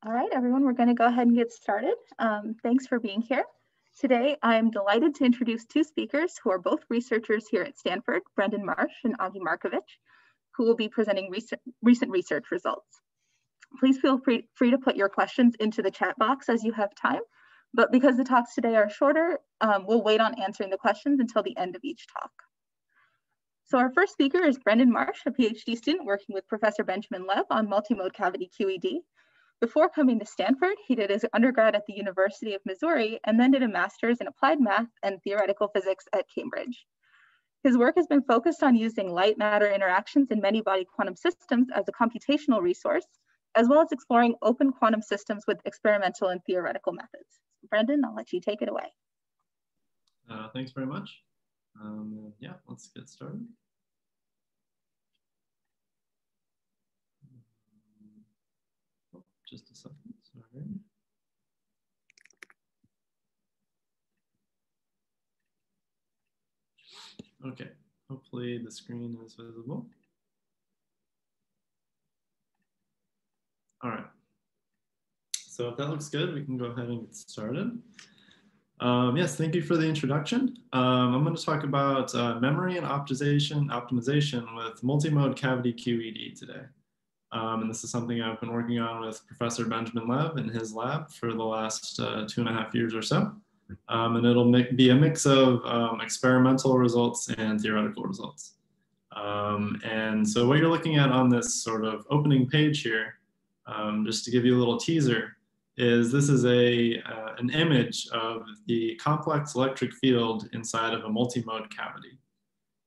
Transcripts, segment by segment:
All right, everyone, we're going to go ahead and get started. Thanks for being here. Today, I'm delighted to introduce two speakers who are both researchers here at Stanford, Brendan Marsh and Ognjen Marković, who will be presenting recent research results. Please feel free to put your questions into the chat box as you have time, but because the talks today are shorter, we'll wait on answering the questions until the end of each talk. So our first speaker is Brendan Marsh, a PhD student working with Professor Benjamin Lev on multimode cavity QED. Before coming to Stanford, he did his undergrad at the University of Missouri and then did a master's in applied math and theoretical physics at Cambridge. His work has been focused on using light-matter interactions in many-body quantum systems as a computational resource, as well as exploring open quantum systems with experimental and theoretical methods. Brendan, I'll let you take it away. Thanks very much. Yeah, let's get started. Just a second, sorry. Okay, hopefully the screen is visible. All right, so if that looks good, we can go ahead and get started. Yes, thank you for the introduction. I'm going to talk about memory and optimization with multimode cavity QED today. And this is something I've been working on with Professor Benjamin Lev in his lab for the last 2.5 years or so. And it'll be a mix of experimental results and theoretical results. And so what you're looking at on this sort of opening page here, just to give you a little teaser, is this is an image of the complex electric field inside of a multimode cavity.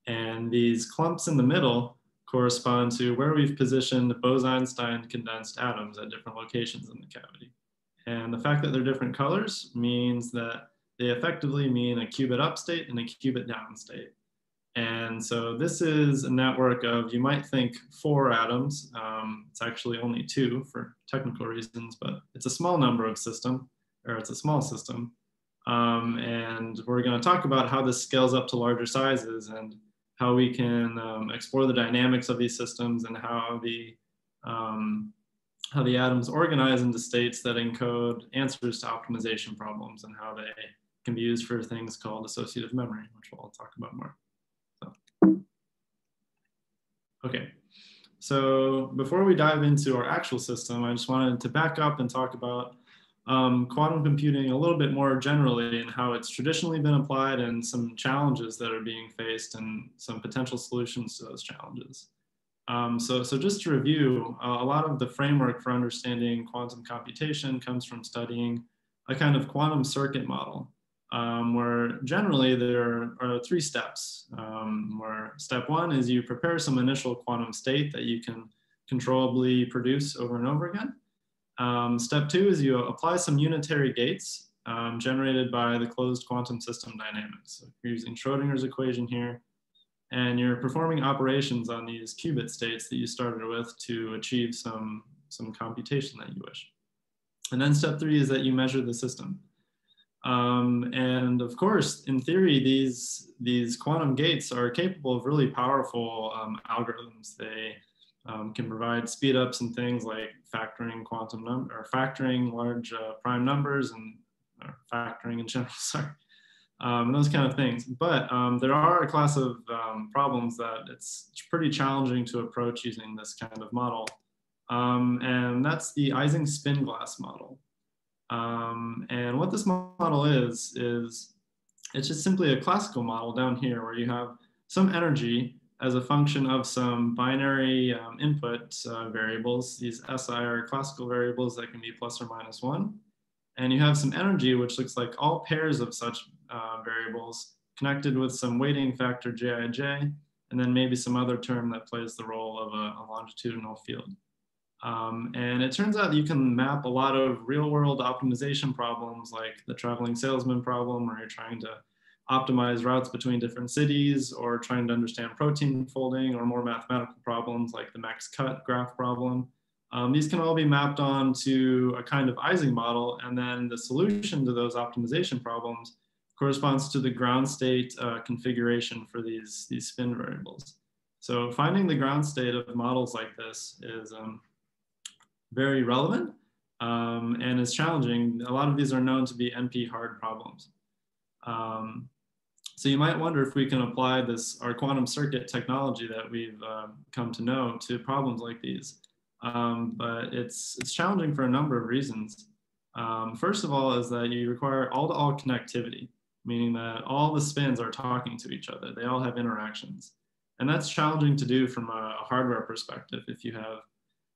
And these clumps in the middle correspond to where we've positioned Bose-Einstein condensed atoms at different locations in the cavity. And the fact that they're different colors means that they effectively mean a qubit up state and a qubit down state. And so this is a network of, you might think, 4 atoms. It's actually only 2 for technical reasons, but it's a small number of system, or it's a small system. And we're going to talk about how this scales up to larger sizes and how we can explore the dynamics of these systems and how the atoms organize into states that encode answers to optimization problems and how they can be used for things called associative memory, which we'll talk about more. So. Okay, so before we dive into our actual system, I just wanted to back up and talk about quantum computing a little bit more generally and how it's traditionally been applied and some challenges that are being faced and some potential solutions to those challenges. So just to review, a lot of the framework for understanding quantum computation comes from studying a kind of quantum circuit model, where generally there are 3 steps, where step 1 is you prepare some initial quantum state that you can controllably produce over and over again. Step 2 is you apply some unitary gates generated by the closed quantum system dynamics. So you're using Schrodinger's equation here, and you're performing operations on these qubit states that you started with to achieve some computation that you wish. And then step 3 is that you measure the system. And of course, in theory, these quantum gates are capable of really powerful algorithms. They can provide speed ups and things like factoring factoring large prime numbers and factoring in general, sorry, those kind of things. But there are a class of problems that it's pretty challenging to approach using this kind of model. And that's the Ising spin glass model. And what this model is it's just simply a classical model down here where you have some energy as a function of some binary input variables. These SI are classical variables that can be plus or minus 1. And you have some energy, which looks like all pairs of such variables connected with some weighting factor Jij, and then maybe some other term that plays the role of a longitudinal field. And it turns out you can map a lot of real world optimization problems like the traveling salesman problem, where you're trying to optimize routes between different cities, or trying to understand protein folding, or more mathematical problems like the max cut graph problem. These can all be mapped onto a kind of Ising model, and then the solution to those optimization problems corresponds to the ground state configuration for these spin variables. So finding the ground state of models like this is very relevant, and is challenging. A lot of these are known to be NP hard problems. So you might wonder if we can apply our quantum circuit technology that we've come to know to problems like these. But it's challenging for a number of reasons. First of all is that you require all-to-all connectivity, meaning that all the spins are talking to each other. They all have interactions. And that's challenging to do from a hardware perspective. If you have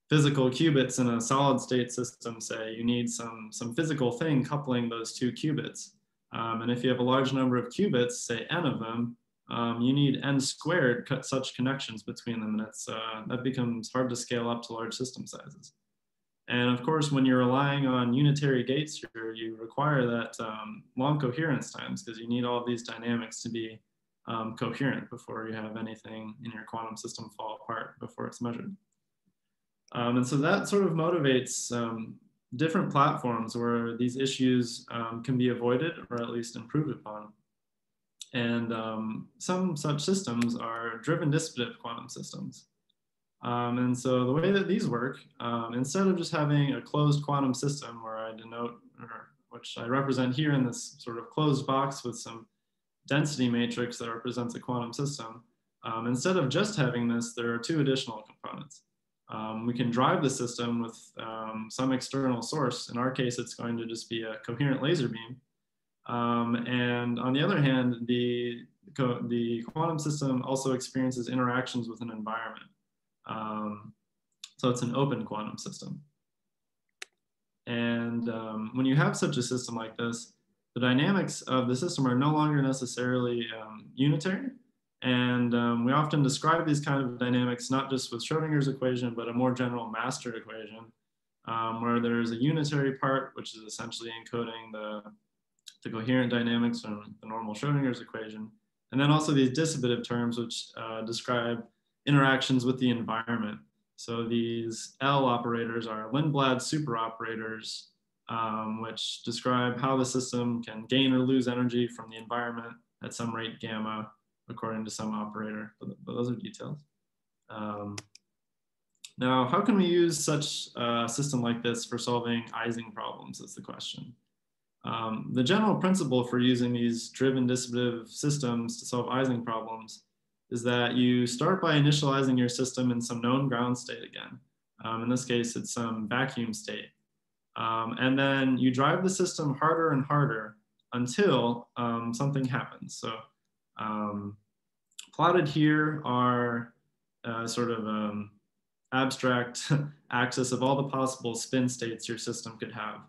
physical qubits in a solid state system, say, you need some physical thing coupling those two qubits. And if you have a large number of qubits, say n of them, you need n squared such connections between them, and that becomes hard to scale up to large system sizes. And of course, when you're relying on unitary gates here, you require that long coherence times, because you need all of these dynamics to be coherent before you have anything in your quantum system fall apart before it's measured. And so that sort of motivates different platforms where these issues can be avoided or at least improved upon. And some such systems are driven distributive quantum systems. And so the way that these work, instead of just having a closed quantum system where I denote, or which I represent here in this sort of closed box with some density matrix that represents a quantum system, instead of just having this, there are two additional components. We can drive the system with some external source. In our case, it's going to just be a coherent laser beam. And on the other hand, the quantum system also experiences interactions with an environment. So it's an open quantum system. And when you have such a system like this, the dynamics of the system are no longer necessarily unitary. And we often describe these kind of dynamics not just with Schrodinger's equation, but a more general master equation, where there's a unitary part, which is essentially encoding the coherent dynamics from the normal Schrodinger's equation. And then also these dissipative terms, which describe interactions with the environment. So these L operators are Lindblad superoperators, which describe how the system can gain or lose energy from the environment at some rate gamma, according to some operator, but those are details. Now, how can we use such a system like this for solving Ising problems is the question. The general principle for using these driven dissipative systems to solve Ising problems is that you start by initializing your system in some known ground state again. In this case, it's some vacuum state. And then you drive the system harder and harder until something happens. So plotted here are sort of abstract axis of all the possible spin states your system could have.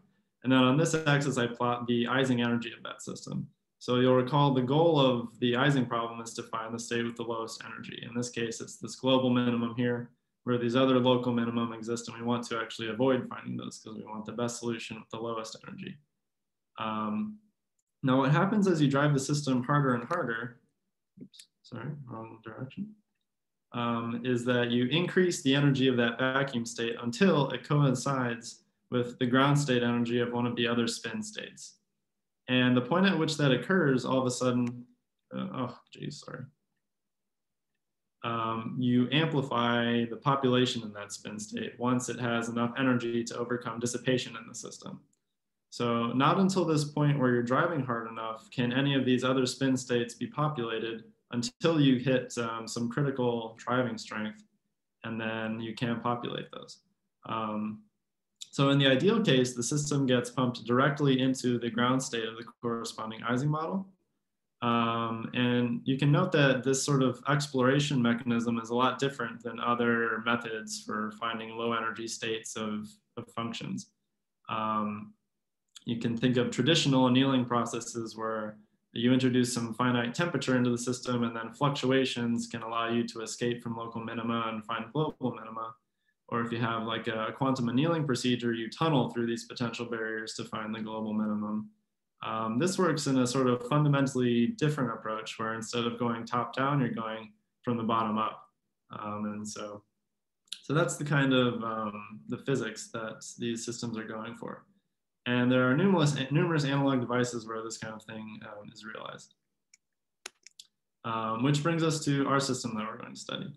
And then on this axis, I plot the Ising energy of that system. So you'll recall the goal of the Ising problem is to find the state with the lowest energy. In this case, it's this global minimum here, where these other local minimum exist, and we want to actually avoid finding those because we want the best solution with the lowest energy. Now what happens as you drive the system harder and harder, oops, sorry, wrong direction, is that you increase the energy of that vacuum state until it coincides with the ground state energy of one of the other spin states. And the point at which that occurs, all of a sudden, you amplify the population in that spin state once it has enough energy to overcome dissipation in the system. So not until this point where you're driving hard enough can any of these other spin states be populated until you hit some critical driving strength, and then you can populate those. So in the ideal case, the system gets pumped directly into the ground state of the corresponding Ising model. And you can note that this sort of exploration mechanism is a lot different than other methods for finding low energy states of functions. You can think of traditional annealing processes where you introduce some finite temperature into the system, and then fluctuations can allow you to escape from local minima and find global minima. Or if you have like a quantum annealing procedure, you tunnel through these potential barriers to find the global minimum. This works in a sort of fundamentally different approach where instead of going top down, you're going from the bottom up. And so that's the kind of the physics that these systems are going for. And there are numerous analog devices where this kind of thing is realized. Which brings us to our system that we're going to study.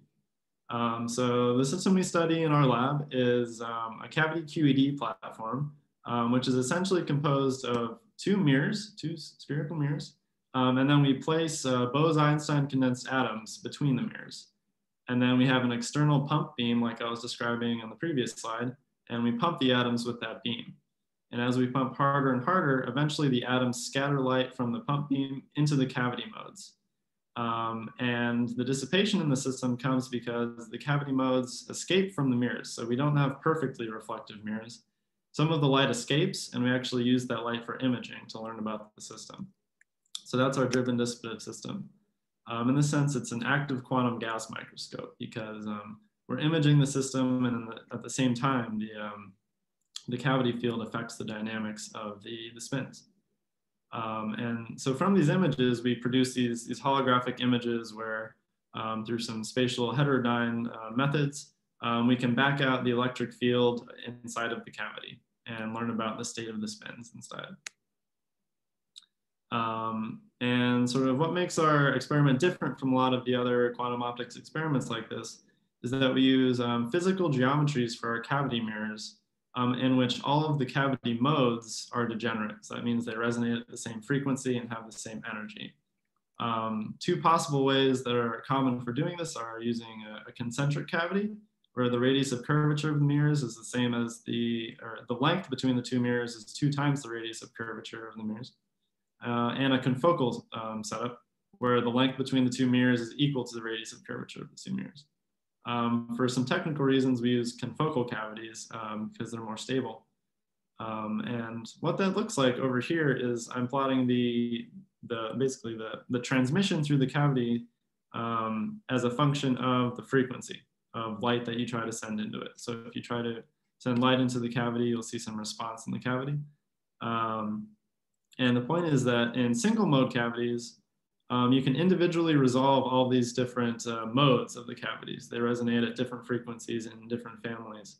So the system we study in our lab is a cavity QED platform, which is essentially composed of two mirrors, two spherical mirrors, and then we place Bose-Einstein condensed atoms between the mirrors. And then we have an external pump beam, like I was describing on the previous slide, and we pump the atoms with that beam. And as we pump harder and harder, eventually the atoms scatter light from the pump beam into the cavity modes. And the dissipation in the system comes because the cavity modes escape from the mirrors. So we don't have perfectly reflective mirrors. Some of the light escapes, and we actually use that light for imaging to learn about the system. So that's our driven dissipative system. In this sense, it's an active quantum gas microscope because we're imaging the system, and at the same time, the cavity field affects the dynamics of the spins. And so from these images, we produce these holographic images where through some spatial heterodyne methods, we can back out the electric field inside of the cavity and learn about the state of the spins inside. And sort of what makes our experiment different from a lot of the other quantum optics experiments like this is that we use physical geometries for our cavity mirrors in which all of the cavity modes are degenerate. So that means they resonate at the same frequency and have the same energy. Two possible ways that are common for doing this are using a concentric cavity, where the radius of curvature of the mirrors is the same as the length between the two mirrors is 2 times the radius of curvature of the mirrors. And a confocal setup, where the length between the two mirrors is equal to the radius of curvature of the two mirrors. For some technical reasons, we use confocal cavities because they're more stable. And what that looks like over here is I'm plotting basically the transmission through the cavity as a function of the frequency of light that you try to send into it. So if you try to send light into the cavity, you'll see some response in the cavity. And the point is that in single mode cavities, you can individually resolve all these different modes of the cavities. They resonate at different frequencies in different families.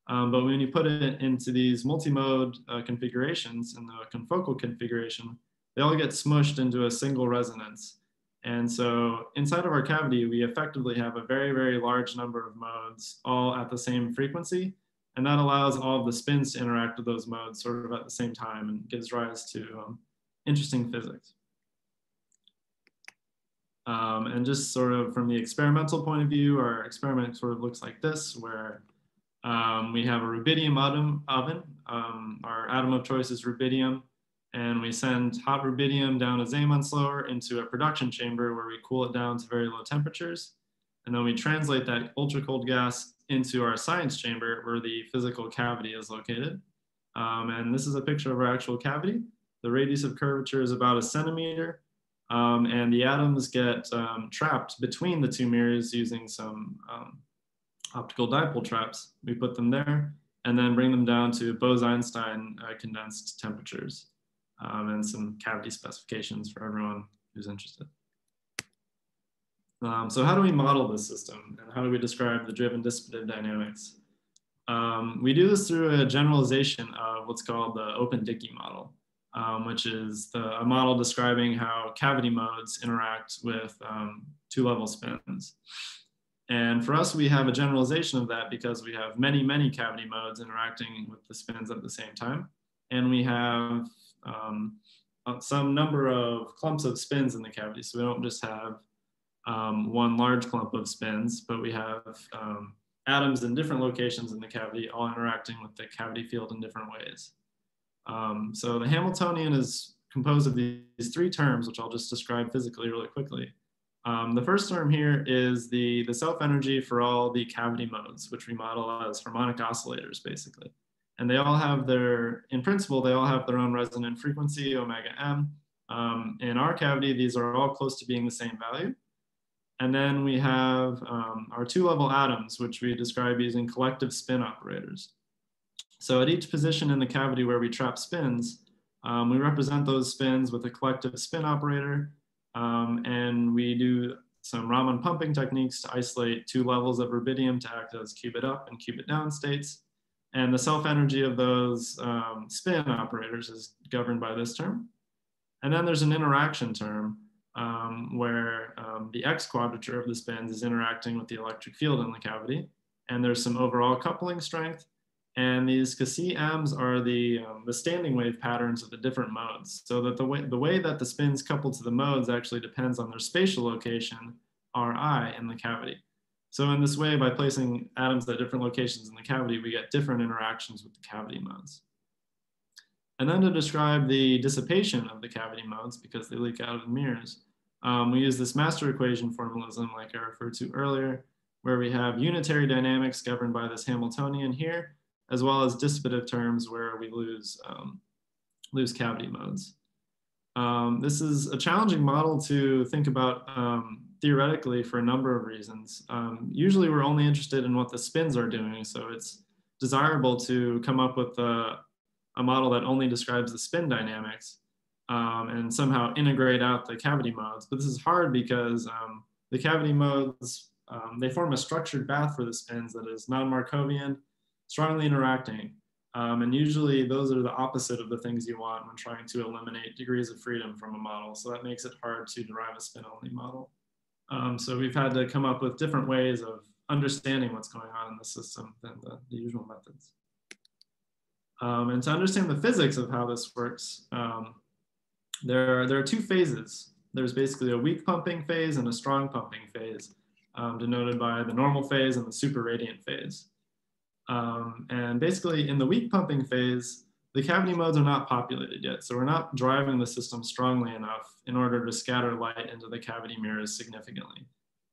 But when you put it into these multimode configurations, in the confocal configuration, they all get smushed into a single resonance. And so inside of our cavity, we effectively have a very, very large number of modes all at the same frequency. And that allows all of the spins to interact with those modes sort of at the same time and gives rise to interesting physics. And just sort of from the experimental point of view, our experiment sort of looks like this, where we have a rubidium oven. Our atom of choice is rubidium, and we send hot rubidium down a Zeeman slower into a production chamber where we cool it down to very low temperatures. And then we translate that ultra cold gas into our science chamber where the physical cavity is located. And this is a picture of our actual cavity. The radius of curvature is about 1 centimeter. And the atoms get trapped between the two mirrors using some optical dipole traps. We put them there and then bring them down to Bose-Einstein condensed temperatures and some cavity specifications for everyone who's interested. So how do we model this system, and how do we describe the driven dissipative dynamics? We do this through a generalization of what's called the open Dickey model, which is a model describing how cavity modes interact with two-level spins. And for us, we have a generalization of that because we have many, many cavity modes interacting with the spins at the same time. And we have some number of clumps of spins in the cavity. So we don't just have one large clump of spins, but we have atoms in different locations in the cavity all interacting with the cavity field in different ways. So the Hamiltonian is composed of these 3 terms, which I'll just describe physically really quickly. The first term here is the self-energy for all the cavity modes, which we model as harmonic oscillators, basically. And they all have in principle, they all have their own resonant frequency, omega m. In our cavity, these are all close to being the same value. And then we have our 2-level atoms, which we describe using collective spin operators. So at each position in the cavity where we trap spins, we represent those spins with a collective spin operator. And we do some Raman pumping techniques to isolate 2 levels of rubidium to act as qubit up and qubit down states. And the self-energy of those spin operators is governed by this term. And then there's an interaction term, where the X quadrature of the spins is interacting with the electric field in the cavity. And there's some overall coupling strength. And these Cassie-Ms are the standing wave patterns of the different modes. So that the way that the spins couple to the modes actually depends on their spatial location, Ri, in the cavity. So in this way, by placing atoms at different locations in the cavity, we get different interactions with the cavity modes. And then to describe the dissipation of the cavity modes, because they leak out of the mirrors, we use this master equation formalism like I referred to earlier, where we have unitary dynamics governed by this Hamiltonian here, as well as dissipative terms where we lose cavity modes. This is a challenging model to think about theoretically for a number of reasons. Usually we're only interested in what the spins are doing, so it's desirable to come up with a model that only describes the spin dynamics and somehow integrate out the cavity modes. But this is hard because the cavity modes, they form a structured path for the spins that is non-Markovian, strongly interacting. And usually those are the opposite of the things you want when trying to eliminate degrees of freedom from a model. So that makes it hard to derive a spin-only model. So we've had to come up with different ways of understanding what's going on in the system than the usual methods. And to understand the physics of how this works, there are two phases. There's basically a weak pumping phase and a strong pumping phase, denoted by the normal phase and the superradiant phase. And basically in the weak pumping phase, the cavity modes are not populated yet. So we're not driving the system strongly enough in order to scatter light into the cavity mirrors significantly.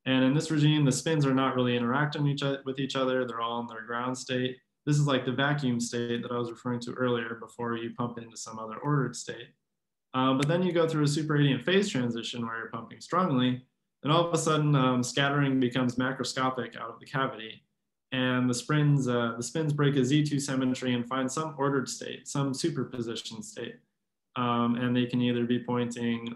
And in this regime, the spins are not really interacting with each other. They're all in their ground state. This is like the vacuum state that I was referring to earlier before you pump into some other ordered state. But then you go through a superradiant phase transition where you're pumping strongly, and all of a sudden scattering becomes macroscopic out of the cavity. And the spins break a Z2 symmetry and find some ordered state, some superposition state. And they can either be pointing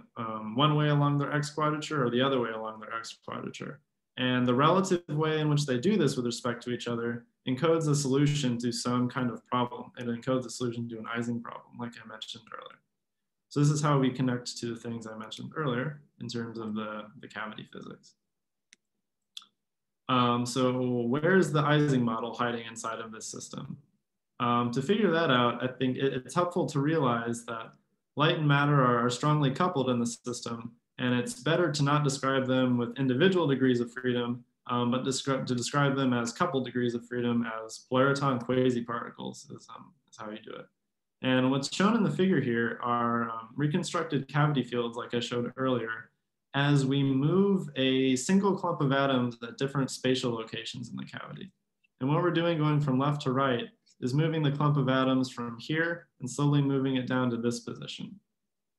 one way along their X quadrature or the other way along their X quadrature. And the relative way in which they do this with respect to each other encodes a solution to some kind of problem. It encodes a solution to an Ising problem, like I mentioned earlier. So this is how we connect to the things I mentioned earlier in terms of the cavity physics. So where's the Ising model hiding inside of this system? To figure that out, I think it's helpful to realize that light and matter are strongly coupled in the system, and it's better to not describe them with individual degrees of freedom, but to describe them as coupled degrees of freedom as polariton quasi-particles is how you do it. And what's shown in the figure here are reconstructed cavity fields like I showed earlier, as we move a single clump of atoms at different spatial locations in the cavity. And what we're doing going from left to right is moving the clump of atoms from here and slowly moving it down to this position.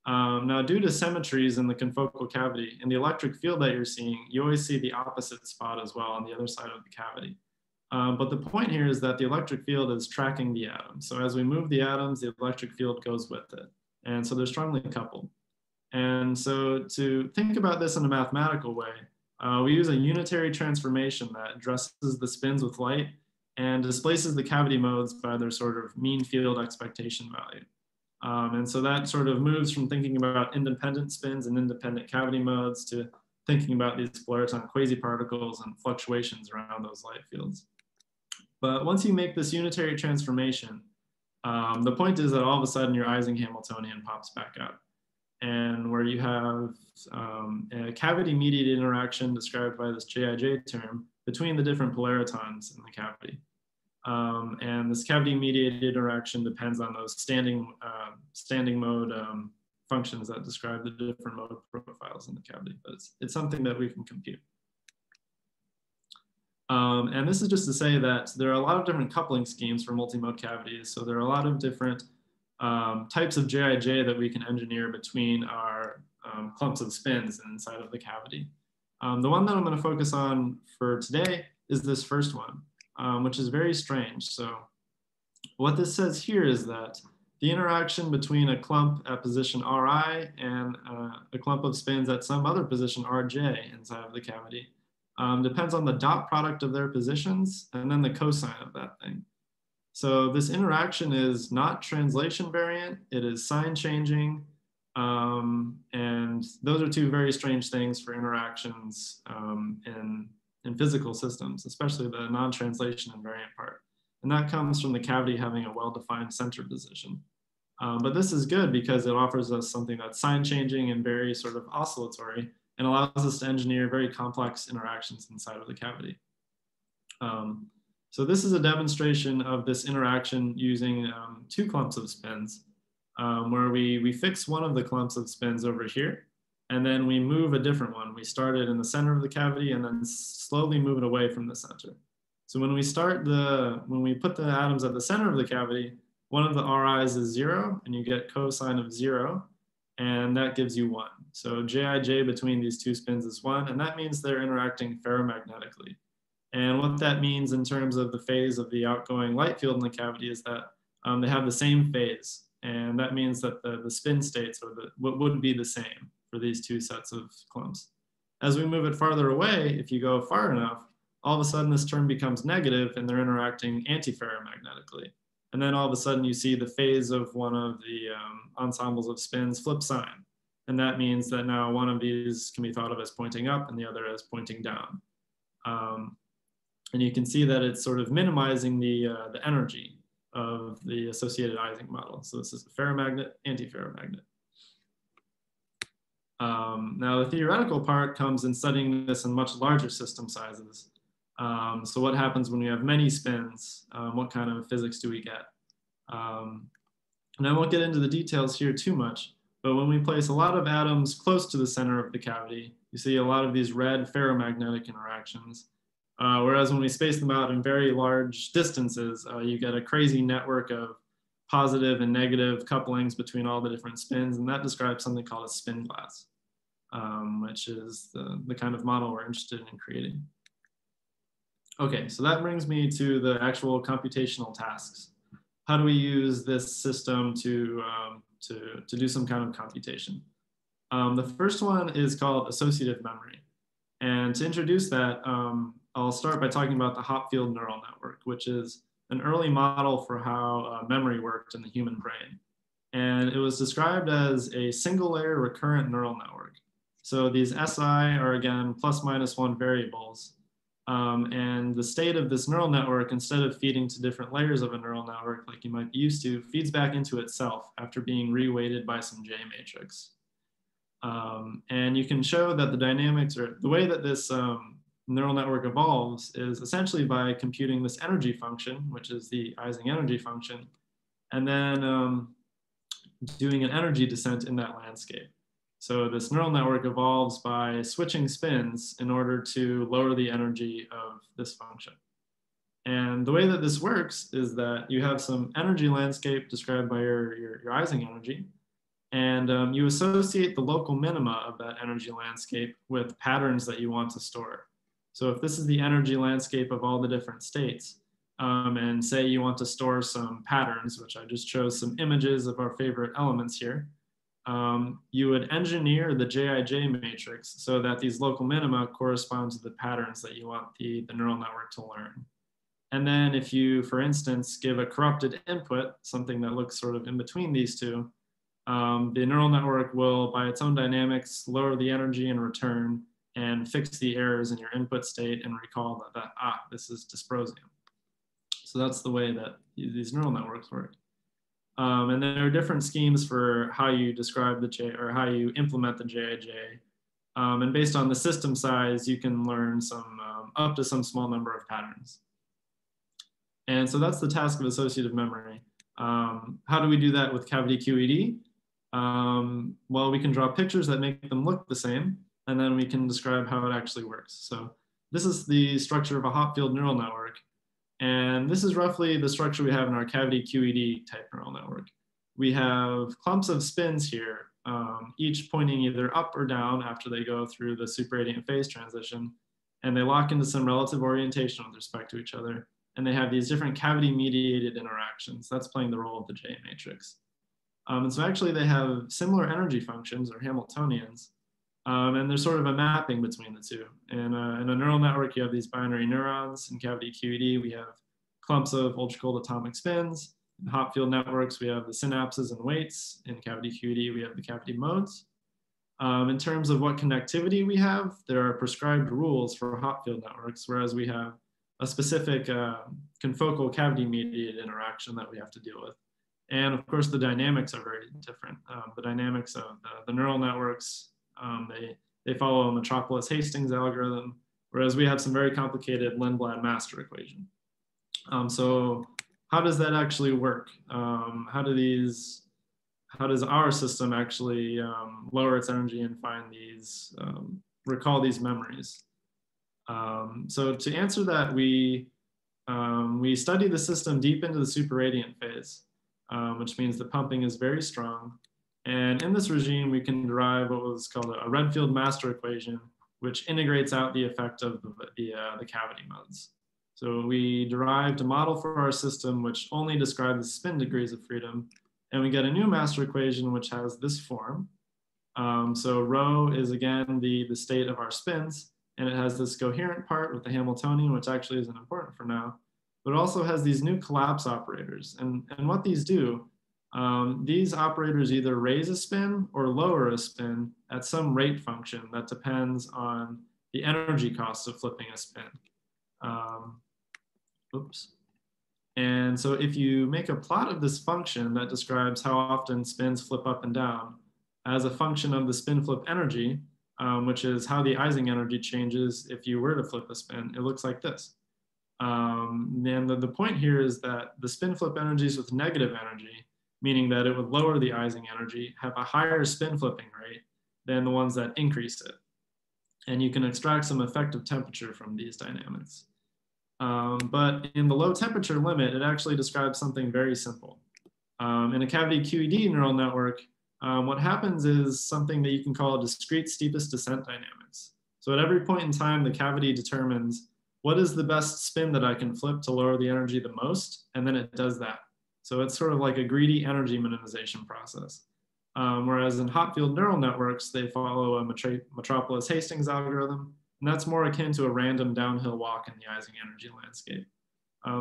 Now, due to symmetries in the confocal cavity, in the electric field that you're seeing, you always see the opposite spot as well on the other side of the cavity. But the point here is that the electric field is tracking the atoms. So as we move the atoms, the electric field goes with it. And so they're strongly coupled. And so to think about this in a mathematical way, we use a unitary transformation that addresses the spins with light and displaces the cavity modes by their sort of mean field expectation value. And so that sort of moves from thinking about independent spins and independent cavity modes to thinking about these polariton quasi-particles and fluctuations around those light fields. But once you make this unitary transformation, the point is that all of a sudden your Ising Hamiltonian pops back up. And where you have a cavity-mediated interaction described by this JIJ term between the different polaritons in the cavity. And this cavity-mediated interaction depends on those standing mode functions that describe the different mode profiles in the cavity. But it's something that we can compute. And this is just to say that there are a lot of different coupling schemes for multimode cavities. So there are a lot of different types of JIJ that we can engineer between our clumps of spins inside of the cavity. The one that I'm going to focus on for today is this first one, which is very strange. So what this says here is that the interaction between a clump at position Ri and a clump of spins at some other position Rj inside of the cavity depends on the dot product of their positions and then the cosine of that thing. So this interaction is not translation variant, it is sign changing, And those are two very strange things for interactions in physical systems, especially the non-translation invariant part. And that comes from the cavity having a well-defined center position. But this is good because it offers us something that's sign changing and very sort of oscillatory and allows us to engineer very complex interactions inside of the cavity. So this is a demonstration of this interaction using two clumps of spins, where we fix one of the clumps of spins over here, and then we move a different one. We start it in the center of the cavity and then slowly move it away from the center. So when we put the atoms at the center of the cavity, one of the RIs is 0, and you get cosine of 0, and that gives you 1. So Jij between these two spins is 1, and that means they're interacting ferromagnetically. And what that means in terms of the phase of the outgoing light field in the cavity is that they have the same phase, and that means that the spin states would be the same for these two sets of clumps. As we move it farther away, if you go far enough, all of a sudden this term becomes negative and they're interacting antiferromagnetically. And then all of a sudden you see the phase of one of the ensembles of spins flip sign. And that means that now one of these can be thought of as pointing up and the other as pointing down. And you can see that it's sort of minimizing the energy of the associated Ising model. So this is a ferromagnet, antiferromagnet. Now the theoretical part comes in studying this in much larger system sizes. So what happens when we have many spins? What kind of physics do we get? And I won't get into the details here too much, but when we place a lot of atoms close to the center of the cavity, you see a lot of these red ferromagnetic interactions. Whereas when we space them out in very large distances, you get a crazy network of positive and negative couplings between all the different spins, and that describes something called a spin glass, which is the kind of model we're interested in creating. Okay, so that brings me to the actual computational tasks. How do we use this system to do some kind of computation? The first one is called associative memory. And to introduce that, I'll start by talking about the Hopfield neural network, which is an early model for how memory worked in the human brain. And it was described as a single layer recurrent neural network. So these SI are again plus minus 1 variables. And the state of this neural network, instead of feeding to different layers of a neural network like you might be used to, feeds back into itself after being reweighted by some J matrix. And you can show that the dynamics, or the way that this neural network evolves, is essentially by computing this energy function, which is the Ising energy function, and then doing an energy descent in that landscape. So this neural network evolves by switching spins in order to lower the energy of this function. And the way that this works is that you have some energy landscape described by your Ising energy, and you associate the local minima of that energy landscape with patterns that you want to store. So if this is the energy landscape of all the different states, and say you want to store some patterns, which I just chose some images of our favorite elements here, you would engineer the Jij matrix so that these local minima correspond to the patterns that you want the neural network to learn. And then if you, for instance, give a corrupted input, something that looks sort of in between these two, the neural network will, by its own dynamics, lower the energy in return and fix the errors in your input state and recall that this is dysprosium. So that's the way that these neural networks work. And there are different schemes for how you describe the J, or how you implement the Jij. And based on the system size, you can learn some up to some small number of patterns. And so that's the task of associative memory. How do we do that with cavity QED? Well, we can draw pictures that make them look the same, and then we can describe how it actually works. So this is the structure of a Hopfield neural network. And this is roughly the structure we have in our cavity QED type neural network. We have clumps of spins here, each pointing either up or down after they go through the superradiant phase transition, and they lock into some relative orientation with respect to each other. And they have these different cavity mediated interactions. That's playing the role of the J matrix. And so actually they have similar energy functions, or Hamiltonians, and there's sort of a mapping between the two. In a neural network, you have these binary neurons. In cavity QED, we have clumps of ultra cold atomic spins. hot field networks, we have the synapses and weights. In cavity QED, we have the cavity modes. In terms of what connectivity we have, there are prescribed rules for hot field networks, whereas we have a specific confocal cavity mediated interaction that we have to deal with. And of course, the dynamics are very different. The dynamics of the neural networks, they follow a Metropolis-Hastings algorithm, whereas we have some very complicated Lindblad-Master equation. So how does that actually work? How does our system actually lower its energy and find these, recall these memories? So to answer that, we study the system deep into the superradiant phase, which means the pumping is very strong. And in this regime, we can derive what was called a Redfield-Master equation, which integrates out the effect of the cavity modes. So we derived a model for our system, which only describes the spin degrees of freedom. And we get a new master equation, which has this form. So rho is, again, the state of our spins. And it has this coherent part with the Hamiltonian, which actually isn't important for now. But it also has these new collapse operators. And what these do, these operators either raise a spin or lower a spin at some rate function that depends on the energy cost of flipping a spin. And so if you make a plot of this function that describes how often spins flip up and down as a function of the spin flip energy, which is how the Ising energy changes if you were to flip a spin, it looks like this. And the point here is that the spin flip energies with negative energy, meaning that it would lower the Ising energy, have a higher spin flipping rate than the ones that increase it. And you can extract some effective temperature from these dynamics. But in the low temperature limit, it actually describes something very simple. In a cavity QED neural network, what happens is something that you can call a discrete steepest descent dynamics. So at every point in time, the cavity determines what is the best spin that I can flip to lower the energy the most, and then it does that. So it's sort of like a greedy energy minimization process. Whereas in hot field neural networks, they follow a Metropolis-Hastings algorithm, and that's more akin to a random downhill walk in the Ising energy landscape.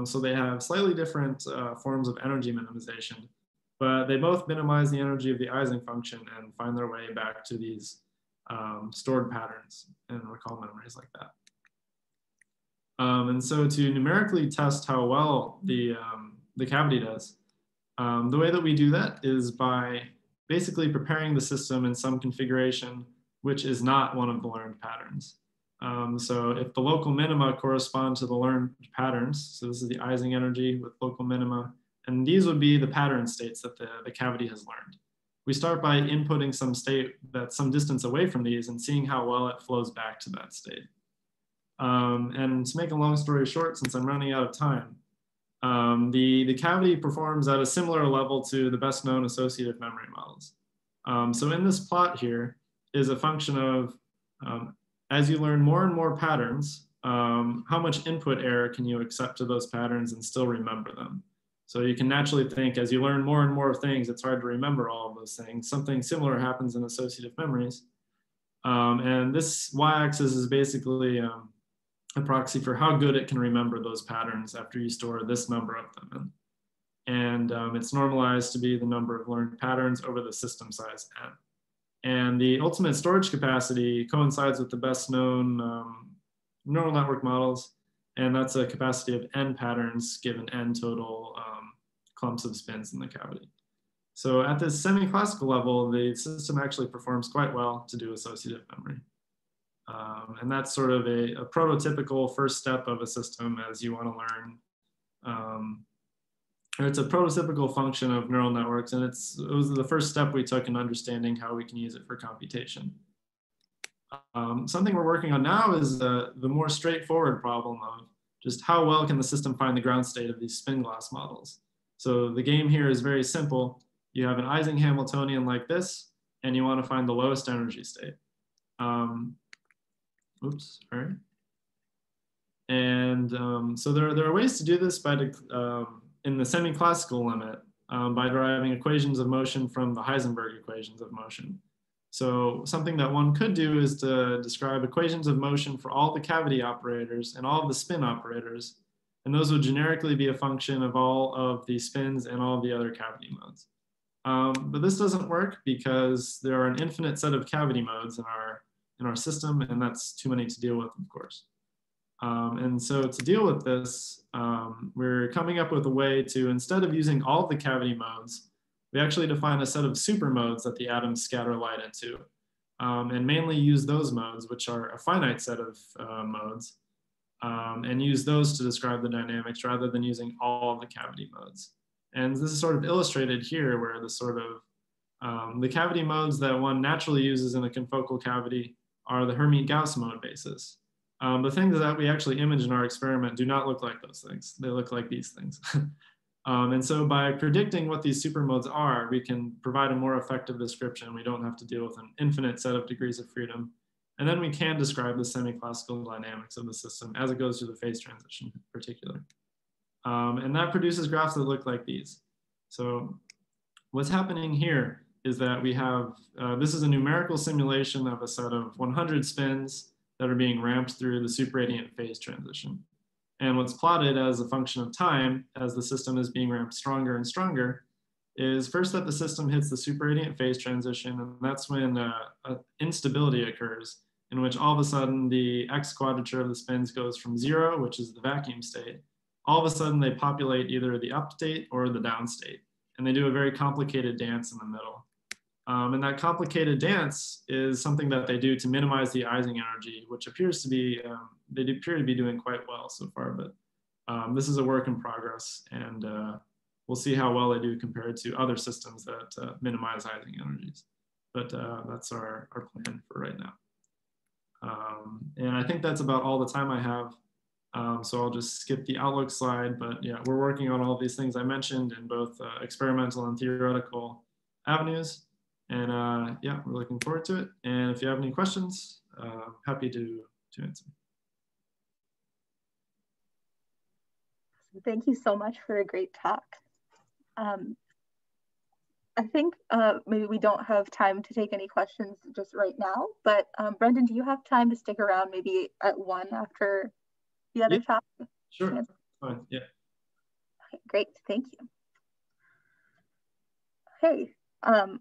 So they have slightly different forms of energy minimization, but they both minimize the energy of the Ising function and find their way back to these stored patterns and recall memories like that. And so to numerically test how well the cavity does, the way that we do that is by basically preparing the system in some configuration which is not one of the learned patterns. So if the local minima correspond to the learned patterns, so this is the Ising energy with local minima, and these would be the pattern states that the cavity has learned. We start by inputting some state that's some distance away from these and seeing how well it flows back to that state. And to make a long story short, since I'm running out of time, the cavity performs at a similar level to the best known associative memory models. So in this plot here is a function of, as you learn more and more patterns, how much input error can you accept to those patterns and still remember them? So you can naturally think as you learn more and more things, it's hard to remember all of those things. Something similar happens in associative memories. And this y-axis is basically a proxy for how good it can remember those patterns after you store this number of them in. And it's normalized to be the number of learned patterns over the system size n. And the ultimate storage capacity coincides with the best known neural network models. And that's a capacity of n patterns given n total clumps of spins in the cavity. So at this semi-classical level, the system actually performs quite well to do associative memory. And that's sort of a prototypical first step of a system as you want to learn. Or it's a prototypical function of neural networks, and it was the first step we took in understanding how we can use it for computation. Something we're working on now is the more straightforward problem of just how well can the system find the ground state of these spin glass models. So the game here is very simple. You have an Ising Hamiltonian like this, and you want to find the lowest energy state. Oops, all right. And so there are ways to do this by in the semi-classical limit by deriving equations of motion from the Heisenberg equations of motion. So something that one could do is to describe equations of motion for all the cavity operators and all of the spin operators And those would generically be a function of all of the spins and all of the other cavity modes. But this doesn't work because there are an infinite set of cavity modes in our system, and that's too many to deal with, of course. And so to deal with this, we're coming up with a way to, instead of using all of the cavity modes, we actually define a set of supermodes that the atoms scatter light into, and mainly use those modes, which are a finite set of modes, and use those to describe the dynamics rather than using all of the cavity modes. And this is sort of illustrated here, where the sort of the cavity modes that one naturally uses in a confocal cavity are the Hermite-Gauss mode basis. The things that we actually image in our experiment do not look like those things. They look like these things. And so by predicting what these supermodes are, we can provide a more effective description. We don't have to deal with an infinite set of degrees of freedom. And then we can describe the semi-classical dynamics of the system as it goes through the phase transition in particular. And that produces graphs that look like these. So what's happening here is that we have, this is a numerical simulation of a set of 100 spins that are being ramped through the superradiant phase transition. And what's plotted as a function of time as the system is being ramped stronger and stronger is first that the system hits the superradiant phase transition, and that's when instability occurs, in which all of a sudden the x quadrature of the spins goes from 0, which is the vacuum state. All of a sudden they populate either the up state or the down state, and they do a very complicated dance in the middle. And that complicated dance is something that they do to minimize the Ising energy, which appears to be, they appear to be doing quite well so far, but this is a work in progress, and we'll see how well they do compared to other systems that minimize Ising energies. But that's our plan for right now. And I think that's about all the time I have. So I'll just skip the Outlook slide, but yeah, we're working on all these things I mentioned in both experimental and theoretical avenues. And yeah, we're looking forward to it. And if you have any questions, happy to answer. Thank you so much for a great talk. I think maybe we don't have time to take any questions just right now, but Brendan, do you have time to stick around maybe at 1 after the other talk? Sure, fine, yeah. Okay, great, thank you. Okay.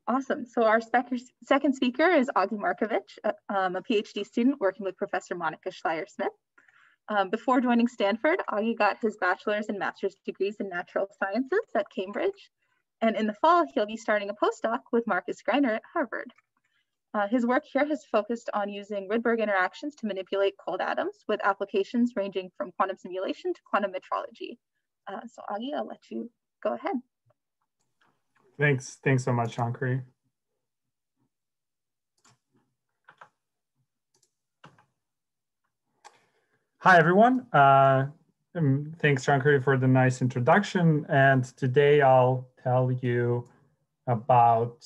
Awesome. So our second speaker is Ognjen Marković, a PhD student working with Professor Monica Schleyer-Smith. Before joining Stanford, Oggy got his bachelor's and master's degrees in natural sciences at Cambridge. And in the fall, he'll be starting a postdoc with Marcus Greiner at Harvard. His work here has focused on using Rydberg interactions to manipulate cold atoms with applications ranging from quantum simulation to quantum metrology. So Oggy, I'll let you go ahead. Thanks so much, Shankari. Hi, everyone. Thanks, Shankari, for the nice introduction. And today I'll tell you about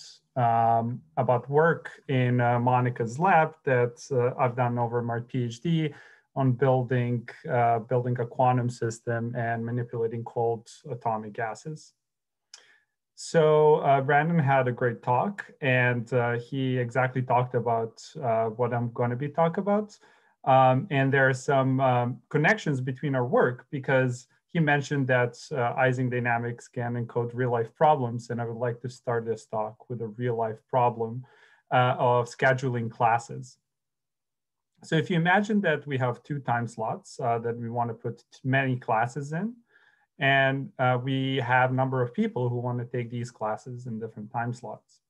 work in Monica's lab that I've done over my PhD on building a quantum system and manipulating cold atomic gases. So Brandon had a great talk, and he exactly talked about what I'm going to be talking about. And there are some connections between our work, because he mentioned that Ising dynamics can encode real-life problems, and I would like to start this talk with a real-life problem of scheduling classes. So if you imagine that we have 2 time slots that we want to put many classes in, and we have a number of people who want to take these classes in different time slots.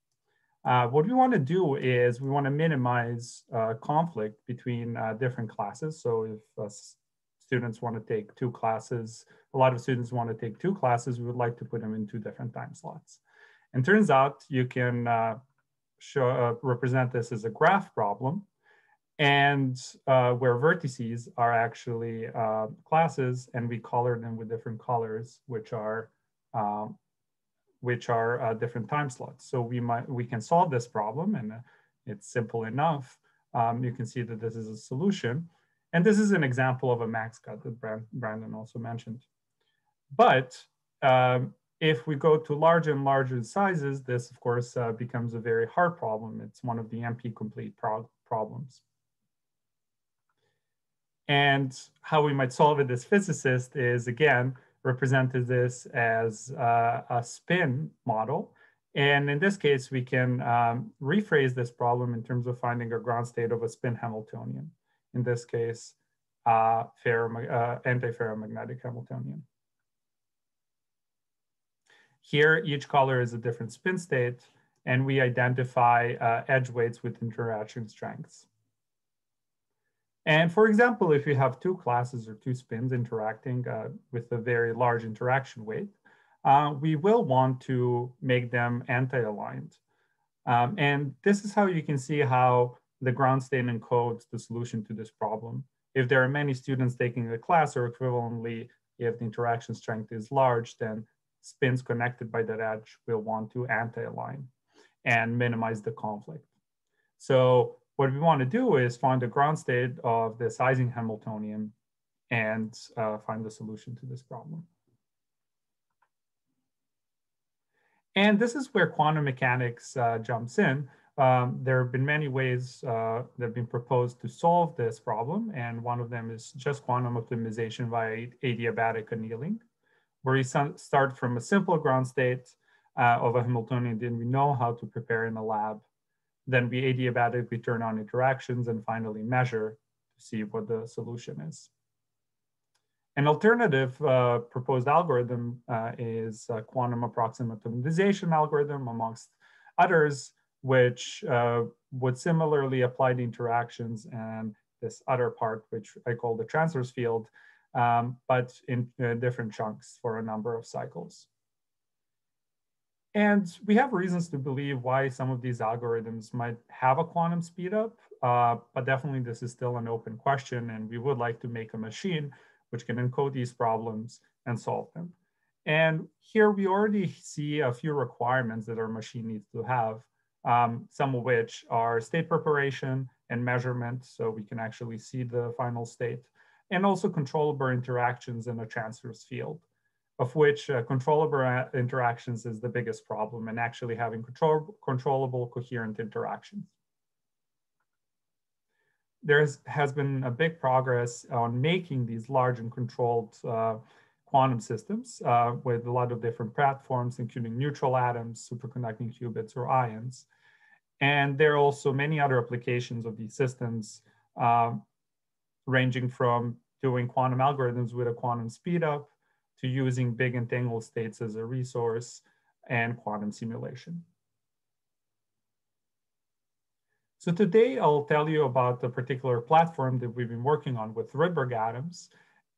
What we want to do is we want to minimize conflict between different classes. So if students want to take 2 classes, a lot of students want to take 2 classes, we would like to put them in 2 different time slots. And turns out you can represent this as a graph problem, and where vertices are actually classes, and we color them with different colors, which are different time slots. So we can solve this problem, and it's simple enough. You can see that this is a solution, and this is an example of a max cut that Brandon also mentioned. But if we go to larger and larger sizes, this of course becomes a very hard problem. It's one of the NP-complete problems. And how we might solve it as physicists is, again, represented this as a spin model. And in this case, we can rephrase this problem in terms of finding a ground state of a spin Hamiltonian. In this case, antiferromagnetic Hamiltonian. Here, each color is a different spin state, and we identify edge weights with interaction strengths. And for example, if you have two classes or two spins interacting with a very large interaction weight, we will want to make them anti-aligned. And this is how you can see how the ground state encodes the solution to this problem. If there are many students taking the class, or equivalently, if the interaction strength is large, then spins connected by that edge will want to anti-align and minimize the conflict. So what we want to do is find the ground state of this Ising Hamiltonian and find the solution to this problem. And this is where quantum mechanics jumps in. There have been many ways that have been proposed to solve this problem. And one of them is just quantum optimization via adiabatic annealing, where you start from a simple ground state of a Hamiltonian that we know how to prepare in a lab. Then we adiabatically turn on interactions and finally measure to see what the solution is. An alternative proposed algorithm is a quantum approximate optimization algorithm, amongst others, which would similarly apply the interactions and this other part, which I call the transverse field, but in different chunks for a number of cycles. And we have reasons to believe why some of these algorithms might have a quantum speedup, but definitely this is still an open question, and we would like to make a machine which can encode these problems and solve them. And here we already see a few requirements that our machine needs to have, some of which are state preparation and measurement, so we can actually see the final state, and also controllable interactions in a transverse field, of which controllable interactions is the biggest problem, and actually having controllable coherent interactions. There has been a big progress on making these large and controlled quantum systems with a lot of different platforms, including neutral atoms, superconducting qubits, or ions. And there are also many other applications of these systems, ranging from doing quantum algorithms with a quantum speedup to using big entangled states as a resource and quantum simulation. So today I'll tell you about the particular platform that we've been working on with Rydberg atoms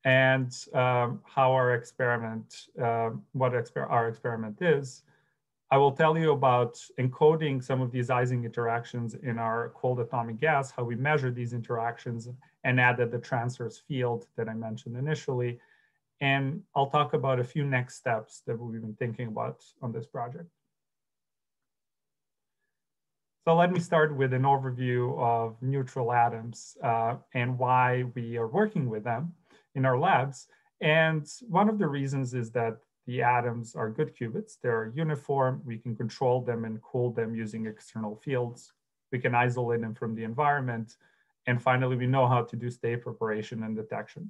and how our experiment, what our experiment is. I will tell you about encoding some of these Ising interactions in our cold atomic gas, how we measure these interactions and added the transverse field that I mentioned initially. And I'll talk about a few next steps that we've been thinking about on this project. So let me start with an overview of neutral atoms and why we are working with them in our labs. And one of the reasons is that the atoms are good qubits. They're uniform. We can control them and cool them using external fields. We can isolate them from the environment. And finally, we know how to do state preparation and detection.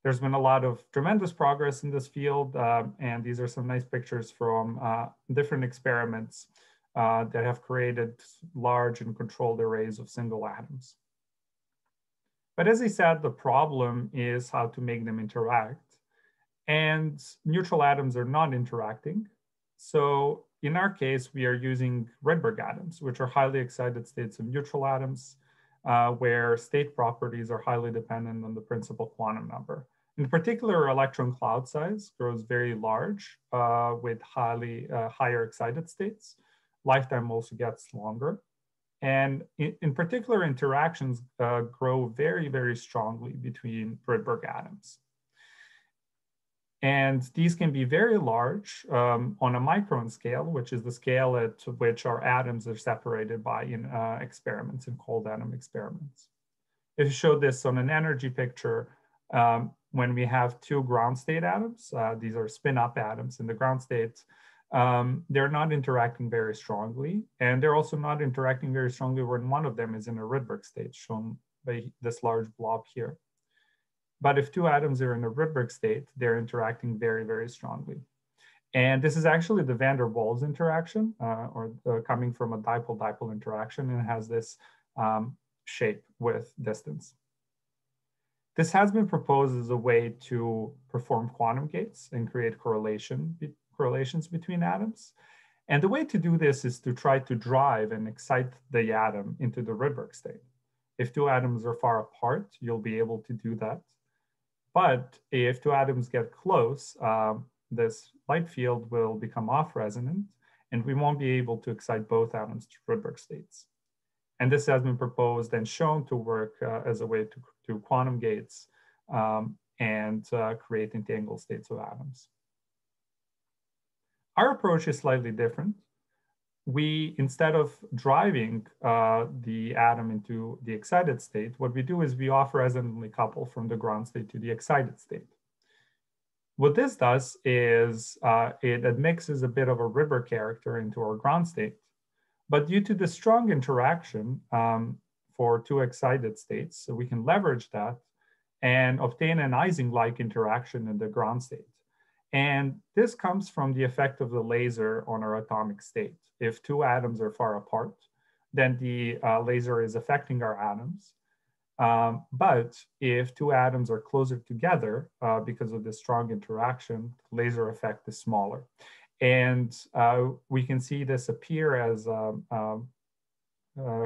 There's been a lot of tremendous progress in this field. And these are some nice pictures from different experiments that have created large and controlled arrays of single atoms. But as I said, the problem is how to make them interact. And neutral atoms are not interacting. So in our case, we are using Rydberg atoms, which are highly excited states of neutral atoms, where state properties are highly dependent on the principal quantum number. In particular, electron cloud size grows very large with higher excited states. Lifetime also gets longer. And in particular, interactions grow very, very strongly between Rydberg atoms. And these can be very large on a micron scale, which is the scale at which our atoms are separated by in experiments, in cold atom experiments. If you show this on an energy picture, when we have two ground state atoms, these are spin-up atoms in the ground state, they're not interacting very strongly. And they're also not interacting very strongly when one of them is in a Rydberg state, shown by this large blob here. But if two atoms are in a Rydberg state, they're interacting very, very strongly. And this is actually the van der Waals interaction, coming from a dipole-dipole interaction, and it has this shape with distance. This has been proposed as a way to perform quantum gates and create correlations between atoms. And the way to do this is to try to drive and excite the atom into the Rydberg state. If two atoms are far apart, you'll be able to do that. But if two atoms get close, this light field will become off-resonant, and we won't be able to excite both atoms to Rydberg states. And this has been proposed and shown to work as a way to do quantum gates and create entangled states of atoms. Our approach is slightly different. We, instead of driving the atom into the excited state, what we do is we off-resonantly couple from the ground state to the excited state. What this does is it mixes a bit of a Rydberg character into our ground state. But due to the strong interaction for two excited states, so we can leverage that and obtain an Ising-like interaction in the ground state. And this comes from the effect of the laser on our atomic state. If two atoms are far apart, then the laser is affecting our atoms. But if two atoms are closer together because of this strong interaction, the laser effect is smaller. And we can see this appear as a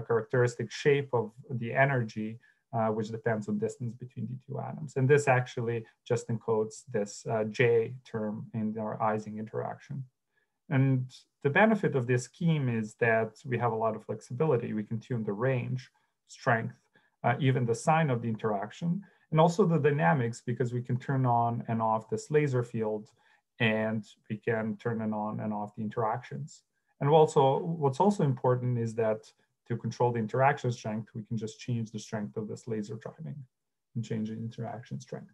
characteristic shape of the energy, which depends on distance between the two atoms. And this actually just encodes this J term in our Ising interaction. And the benefit of this scheme is that we have a lot of flexibility. We can tune the range, strength, even the sign of the interaction, and also the dynamics, because we can turn on and off this laser field, and we can turn it on and off the interactions. And also, what's also important is that to control the interaction strength, we can just change the strength of this laser driving and change the interaction strength.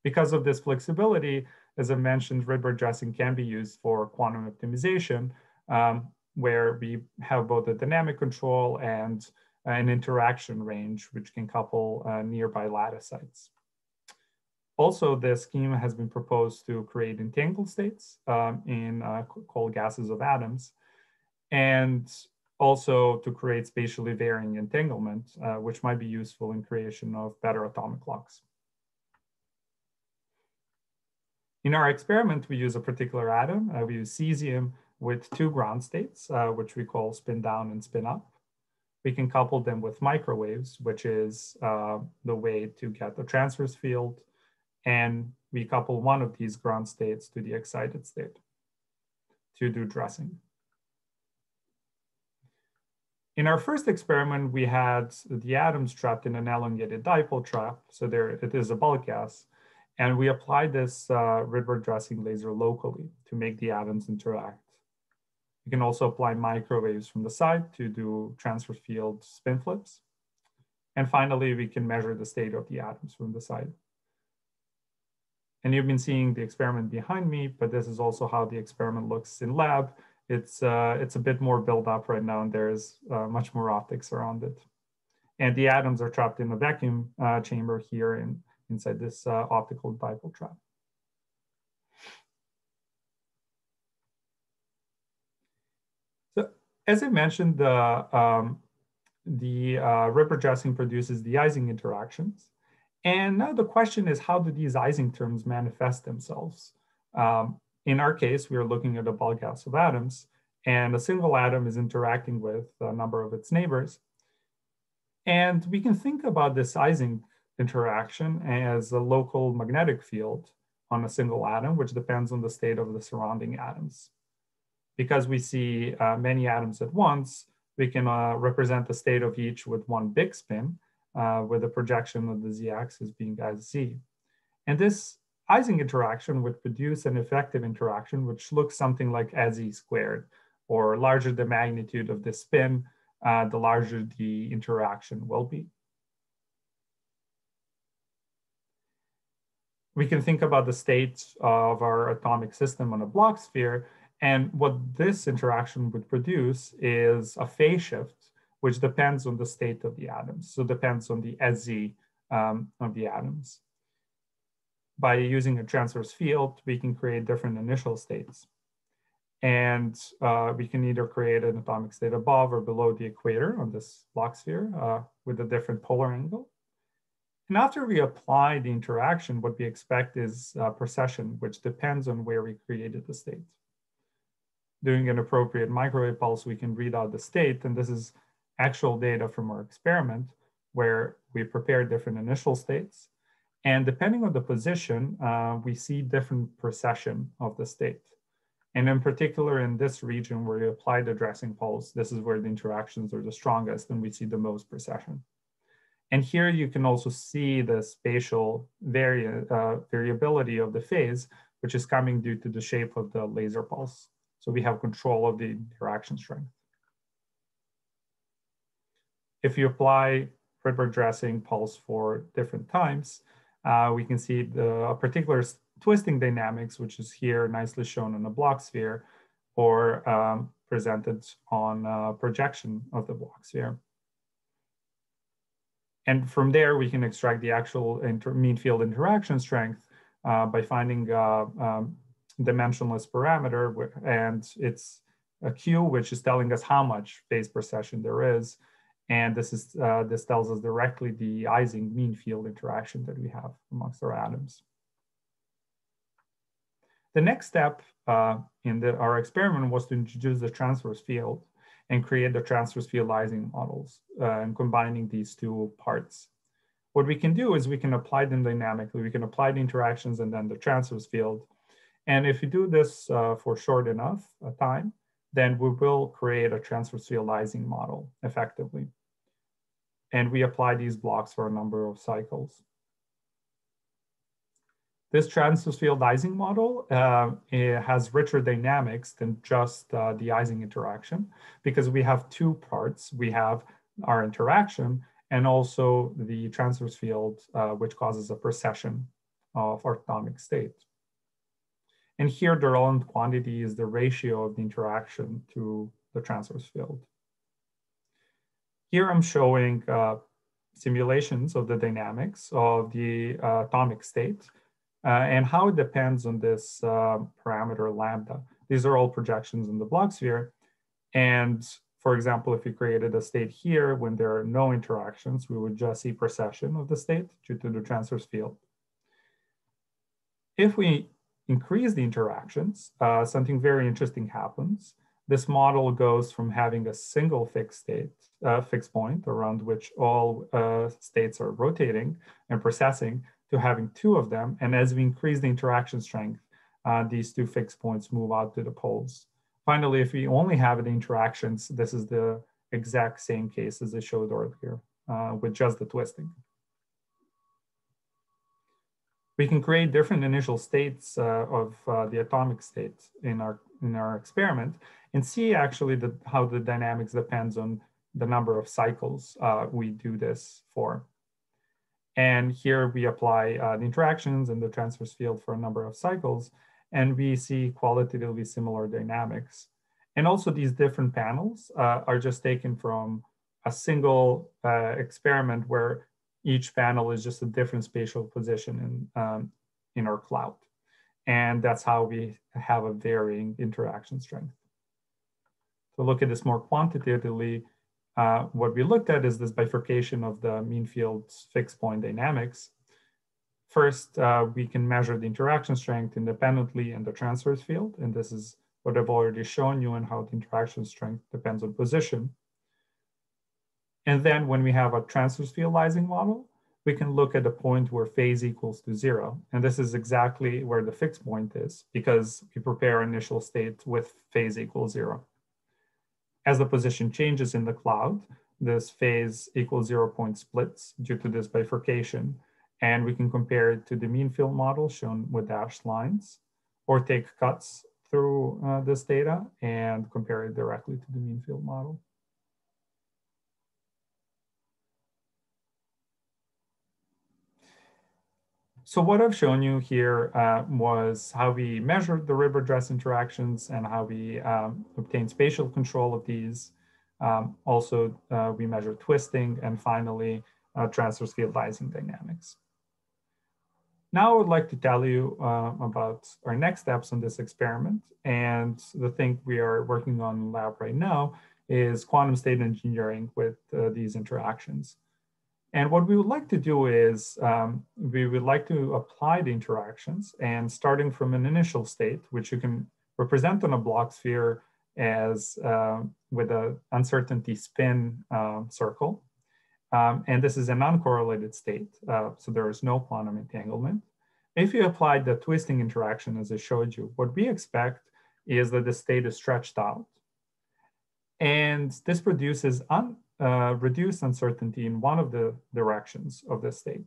Because of this flexibility, as I mentioned, Rydberg dressing can be used for quantum optimization, where we have both a dynamic control and an interaction range, which can couple nearby lattice sites. Also, this scheme has been proposed to create entangled states in cold gases of atoms, and also to create spatially varying entanglement, which might be useful in creation of better atomic locks. In our experiment, we use a particular atom. We use cesium with two ground states, which we call spin down and spin up. We can couple them with microwaves, which is the way to get the transverse field. And we couple one of these ground states to the excited state to do dressing. In our first experiment, we had the atoms trapped in an elongated dipole trap. So there it is a bulk gas. And we applied this Rydberg dressing laser locally to make the atoms interact. You can also apply microwaves from the side to do transverse field spin flips. And finally, we can measure the state of the atoms from the side. And you've been seeing the experiment behind me, but this is also how the experiment looks in lab. It's a bit more built up right now, and there's much more optics around it. And the atoms are trapped in a vacuum chamber here inside this optical dipole trap. So as I mentioned, the Rydberg dressing produces the Ising interactions. And now the question is, how do these Ising terms manifest themselves? In our case, we are looking at a bulk gas of atoms, and a single atom is interacting with a number of its neighbors. And we can think about this Ising interaction as a local magnetic field on a single atom, which depends on the state of the surrounding atoms. Because we see many atoms at once, we can represent the state of each with one big spin, with the projection of the z-axis being as z. And this Ising interaction would produce an effective interaction, which looks something like as e squared, or larger the magnitude of the spin, the larger the interaction will be. We can think about the state of our atomic system on a Bloch sphere, and what this interaction would produce is a phase shift which depends on the state of the atoms. So depends on the SZ of the atoms. By using a transverse field, we can create different initial states. And we can either create an atomic state above or below the equator on this Bloch sphere with a different polar angle. And after we apply the interaction, what we expect is precession, which depends on where we created the state. Doing an appropriate microwave pulse, we can read out the state. And this is actual data from our experiment where we prepare different initial states. And depending on the position, we see different precession of the state. And in particular, in this region where we apply the dressing pulse, this is where the interactions are the strongest and we see the most precession. And here you can also see the spatial variability of the phase, which is coming due to the shape of the laser pulse. So we have control of the interaction strength. If you apply Rydberg dressing pulse for different times, we can see the particular twisting dynamics, which is here nicely shown on a Bloch sphere, or presented on projection of the Bloch sphere. And from there, we can extract the actual mean field interaction strength by finding dimensionless parameter, and it's a Q, which is telling us how much phase precession there is. And this tells us directly the Ising mean field interaction that we have amongst our atoms. The next step in our experiment was to introduce the transverse field and create the transverse field Ising models and combining these two parts. What we can do is we can apply them dynamically. We can apply the interactions and then the transverse field. And if you do this for short enough a time, then we will create a transverse field Ising model effectively. And we apply these blocks for a number of cycles. This transverse field Ising model it has richer dynamics than just the Ising interaction, because we have two parts. We have our interaction and also the transverse field, which causes a precession of our atomic state. And here, the relevant quantity is the ratio of the interaction to the transverse field. Here I'm showing simulations of the dynamics of the atomic state and how it depends on this parameter lambda. These are all projections in the Bloch sphere. And for example, if we created a state here when there are no interactions, we would just see precession of the state due to the transverse field. If we increase the interactions, something very interesting happens. This model goes from having a single fixed state, fixed point around which all states are rotating and precessing, to having two of them. And as we increase the interaction strength, these two fixed points move out to the poles. Finally, if we only have the interactions, this is the exact same case as I showed earlier with just the twisting. We can create different initial states of the atomic state in our experiment and see actually how the dynamics depends on the number of cycles we do this for. And here we apply the interactions and the transverse field for a number of cycles, and we see qualitatively similar dynamics. And also these different panels are just taken from a single experiment where each panel is just a different spatial position in our cloud. And that's how we have a varying interaction strength. To look at this more quantitatively, what we looked at is this bifurcation of the mean field's fixed point dynamics. First, we can measure the interaction strength independently in the transverse field. And this is what I've already shown you and how the interaction strength depends on position. And then when we have a transverse field Ising model, we can look at a point where phase equals to 0. And this is exactly where the fixed point is, because we prepare initial state with phase equals 0. As the position changes in the cloud, this phase equals 0 point splits due to this bifurcation. And we can compare it to the mean field model shown with dashed lines, or take cuts through this data and compare it directly to the mean field model. So what I've shown you here was how we measured the Rydberg dress interactions and how we obtained spatial control of these. Also, we measure twisting, and finally, transverse-field Ising dynamics. Now I would like to tell you about our next steps on this experiment. And the thing we are working on in the lab right now is quantum state engineering with these interactions. And what we would like to do is we would like to apply the interactions, and starting from an initial state, which you can represent on a block sphere as with an uncertainty spin circle. And this is an uncorrelated state, so there is no quantum entanglement. If you apply the twisting interaction, as I showed you, what we expect is that the state is stretched out. And this produces reduced uncertainty in one of the directions of the state.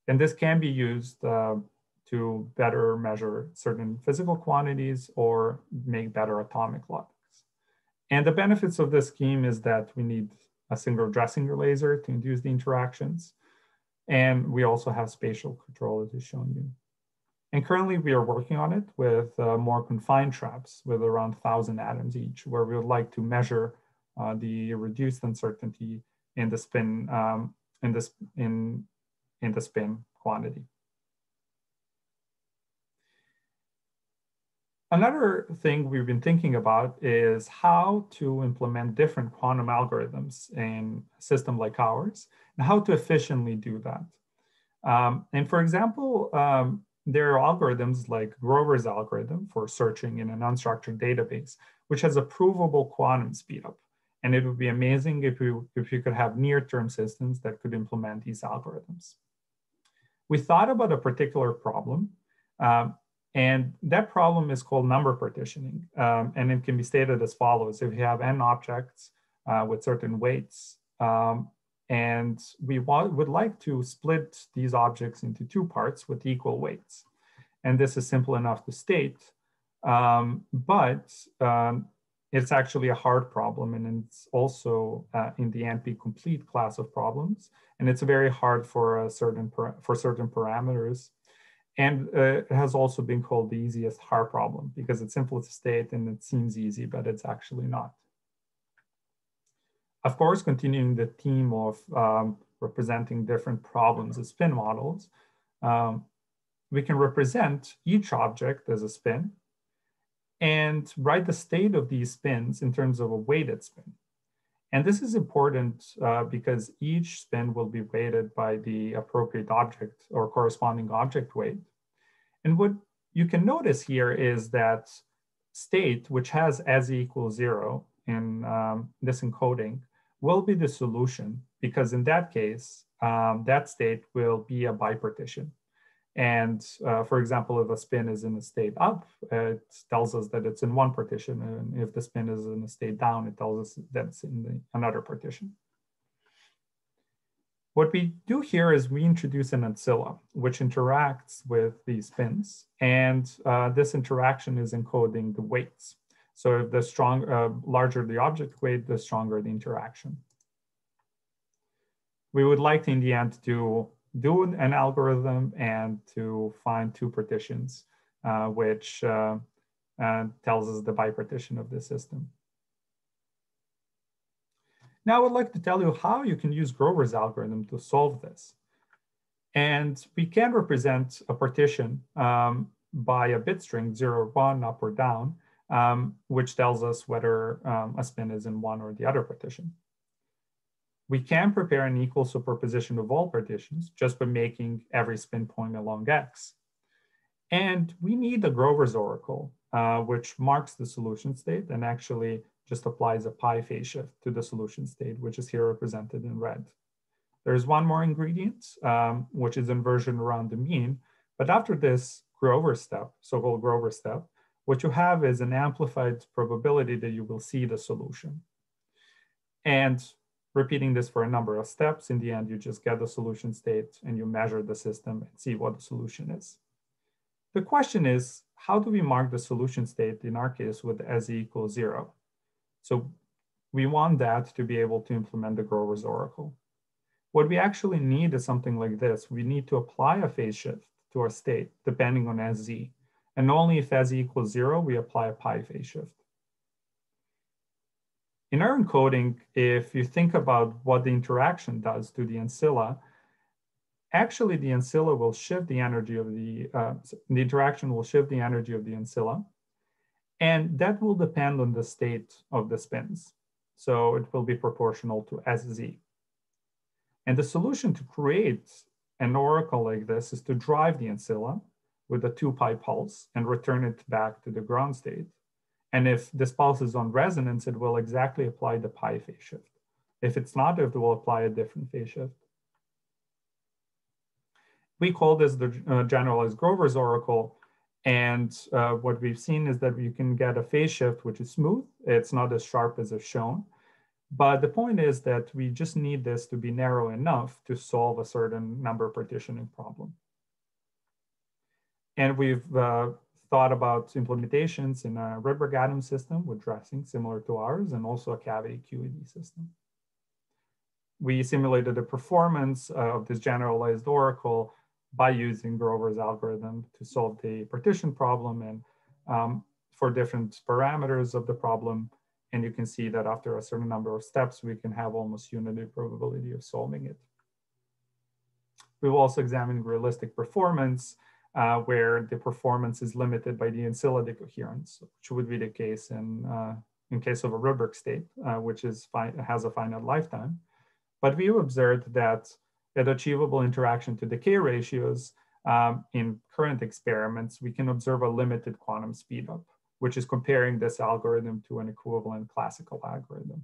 And this can be used to better measure certain physical quantities or make better atomic locks. And the benefits of this scheme is that we need a single dressing laser to induce the interactions. And we also have spatial control, as is shown you. And currently we are working on it with more confined traps with around 1,000 atoms each, where we would like to measure the reduced uncertainty in the spin in the spin quantity. Another thing we've been thinking about is how to implement different quantum algorithms in a system like ours, and how to efficiently do that. And for example, there are algorithms like Grover's algorithm for searching in an unstructured database, which has a provable quantum speedup. And it would be amazing if you could have near-term systems that could implement these algorithms. We thought about a particular problem, and that problem is called number partitioning. And it can be stated as follows. If you have n objects with certain weights, and we would like to split these objects into two parts with equal weights. And this is simple enough to state, but it's actually a hard problem, and it's also in the NP-complete class of problems. And it's very hard for certain parameters. And it has also been called the easiest hard problem because it's simple to state and it seems easy, but it's actually not. Of course, continuing the theme of representing different problems as spin models, we can represent each object as a spin and write the state of these spins in terms of a weighted spin. And this is important because each spin will be weighted by the appropriate object or corresponding object weight. And what you can notice here is that state, which has as equals 0 in this encoding, will be the solution, because in that case, that state will be a bipartition. And for example, if a spin is in a state up, it tells us that it's in one partition. And if the spin is in a state down, it tells us that it's in another partition. What we do here is we introduce an ancilla, which interacts with these spins. And this interaction is encoding the weights. So if the larger the object weight, the stronger the interaction. We would like to, in the end, to do an algorithm and to find two partitions, which tells us the bipartition of the system. Now I would like to tell you how you can use Grover's algorithm to solve this. And we can represent a partition by a bit string 0 or 1, up or down, which tells us whether a spin is in one or the other partition. We can prepare an equal superposition of all partitions just by making every spin point along X. And we need a Grover's oracle, which marks the solution state and actually just applies a pi phase shift to the solution state, which is here represented in red. There's one more ingredient, which is inversion around the mean. But after this Grover step, so-called Grover step, what you have is an amplified probability that you will see the solution. And repeating this for a number of steps, in the end, you just get the solution state and you measure the system and see what the solution is. The question is, how do we mark the solution state, in our case, with S equals 0? So we want that to be able to implement the Grover's oracle. What we actually need is something like this. We need to apply a phase shift to our state, depending on SZ. And only if S equals 0, we apply a pi phase shift. In our encoding, if you think about what the interaction does to the ancilla, actually the ancilla will shift the energy of the interaction will shift the energy of the ancilla. And that will depend on the state of the spins. So it will be proportional to SZ. And the solution to create an oracle like this is to drive the ancilla with a 2 pi pulse and return it back to the ground state. And if this pulse is on resonance, it will exactly apply the pi phase shift. If it's not, it will apply a different phase shift. We call this the generalized Grover's oracle. And what we've seen is that you can get a phase shift, which is smooth. It's not as sharp as is shown. But the point is that we just need this to be narrow enough to solve a certain number partitioning problem. And we've thought about implementations in a Rydberg atom system with dressing similar to ours, and also a cavity QED system. We simulated the performance of this generalized oracle by using Grover's algorithm to solve the partition problem and for different parameters of the problem. And you can see that after a certain number of steps, we can have almost unity probability of solving it. We've also examined realistic performance, where the performance is limited by the ancilla decoherence, which would be the case in case of a Rydberg state, which has a finite lifetime. But we observed that at achievable interaction to decay ratios in current experiments, we can observe a limited quantum speedup, which is comparing this algorithm to an equivalent classical algorithm.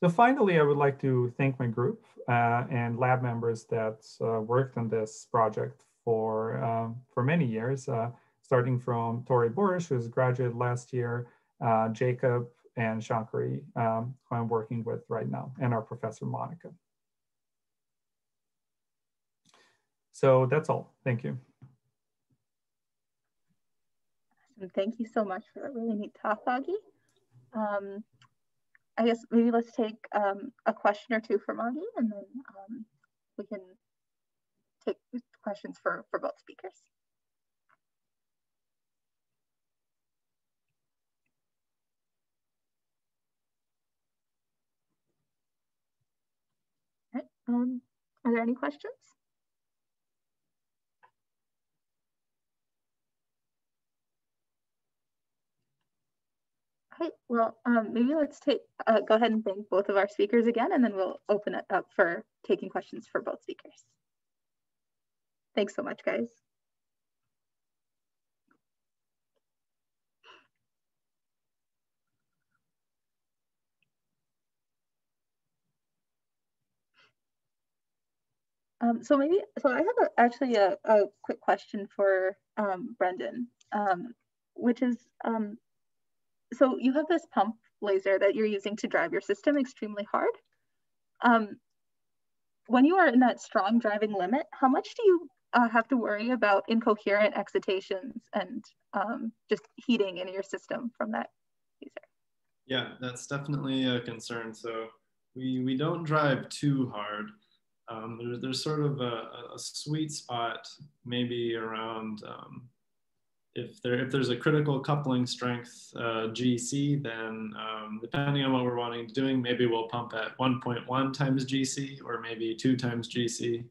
So finally, I would like to thank my group and lab members that worked on this project for many years, starting from Tori Borish, who's graduated last year, Jacob, and Shankari, who I'm working with right now, and our professor, Monica. So that's all. Thank you. Thank you so much for that really neat talk, Augie. I guess maybe let's take a question or two from Augie, and then we can take questions for both speakers. All right. Are there any questions? All right, well, maybe let's go ahead and thank both of our speakers again, and then we'll open it up for taking questions for both speakers. Thanks so much, guys. So I have actually a quick question for Brendan, which is, so you have this pump laser that you're using to drive your system extremely hard. When you are in that strong driving limit, how much do you have to worry about incoherent excitations and just heating in your system from that laser? Yeah, that's definitely a concern. So we don't drive too hard. There's sort of a sweet spot, maybe around if there's a critical coupling strength GC, then depending on what we're wanting to doing, maybe we'll pump at 1.1 times GC or maybe 2 times GC.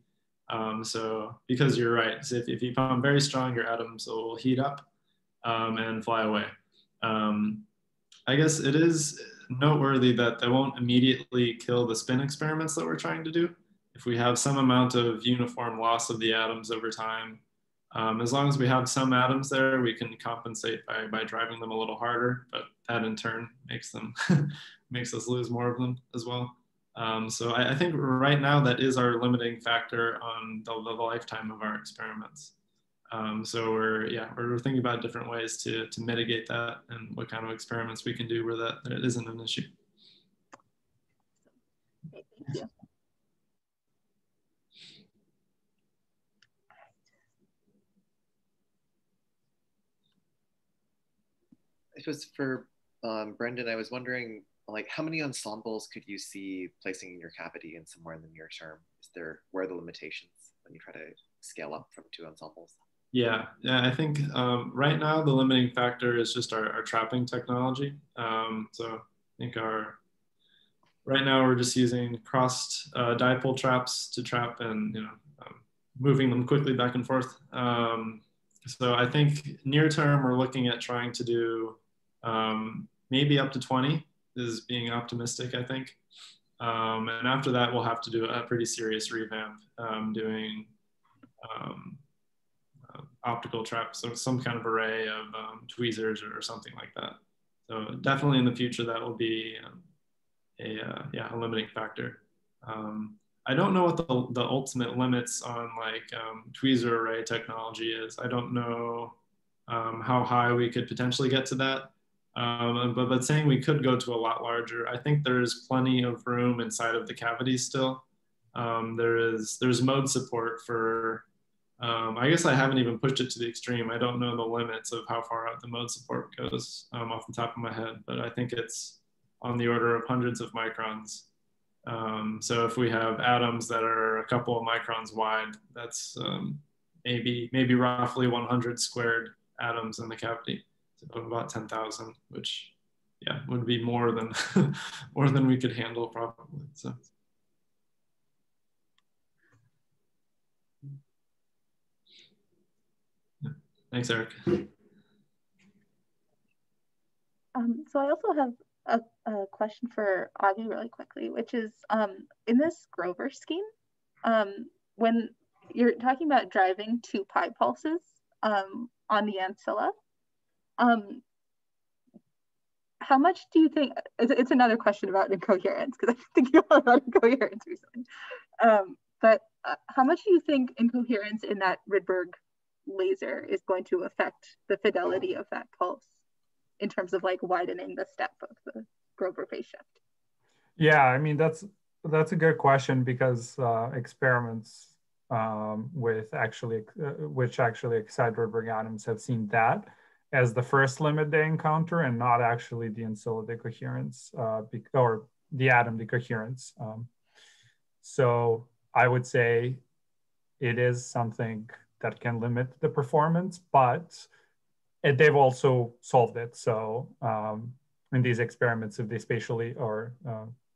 So because you're right, so if you pump very strong, your atoms will heat up and fly away. I guess it is noteworthy that they won't immediately kill the spin experiments that we're trying to do. If we have some amount of uniform loss of the atoms over time, as long as we have some atoms there, we can compensate by driving them a little harder, but that in turn makes us lose more of them as well. So I think right now that is our limiting factor on the lifetime of our experiments. So we're thinking about different ways to mitigate that and what kind of experiments we can do where that it isn't an issue. Okay, thank you. It was for Brendan. I was wondering, like, how many ensembles could you see placing in your cavity and somewhere in the near term? Where are the limitations when you try to scale up from 2 ensembles? Yeah, I think right now the limiting factor is just our trapping technology. So think right now we're just using crossed dipole traps to trap and moving them quickly back and forth. So I think near term we're looking at trying to do maybe up to 20 is being optimistic, I think. And after that we'll have to do a pretty serious revamp, doing optical traps, so some kind of array of tweezers or something like that. So definitely in the future that will be a limiting factor. I don't know what the ultimate limits on like tweezer array technology is. I don't know how high we could potentially get to that. But saying we could go to a lot larger, I think there's plenty of room inside of the cavity still. There's mode support for, I guess I haven't even pushed it to the extreme. I don't know the limits of how far out the mode support goes off the top of my head, but I think it's on the order of hundreds of microns. So if we have atoms that are a couple of microns wide, that's maybe roughly 100 squared atoms in the cavity, so about 10,000, which would be more than more than we could handle probably. So. Thanks, Eric. So I also have a question for Augie really quickly, which is in this Grover scheme, when you're talking about driving 2 pi pulses on the ancilla, how much do you think, it's another question about incoherence, because I've been thinking a lot about incoherence recently, but how much do you think incoherence in that Rydberg laser is going to affect the fidelity of that pulse in terms of like widening the step of the Grover phase shift? Yeah, I mean, that's a good question, because experiments which actually excite Rydberg atoms have seen that as the first limit they encounter, and not actually the ancilla decoherence or the atom decoherence. So I would say it is something that can limit the performance, but they've also solved it. So in these experiments, if they spatially or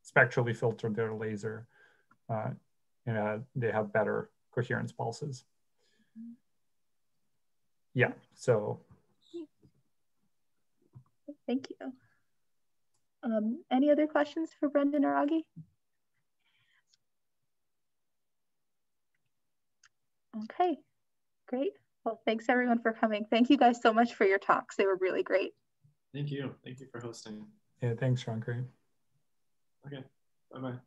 spectrally filter their laser, they have better coherence pulses. Yeah, so. Thank you. Any other questions for Brendan or Augie? Okay, great. Well, thanks everyone for coming. Thank you guys so much for your talks. They were really great. Thank you. Thank you for hosting. Yeah, thanks, Shankar. Okay, bye-bye.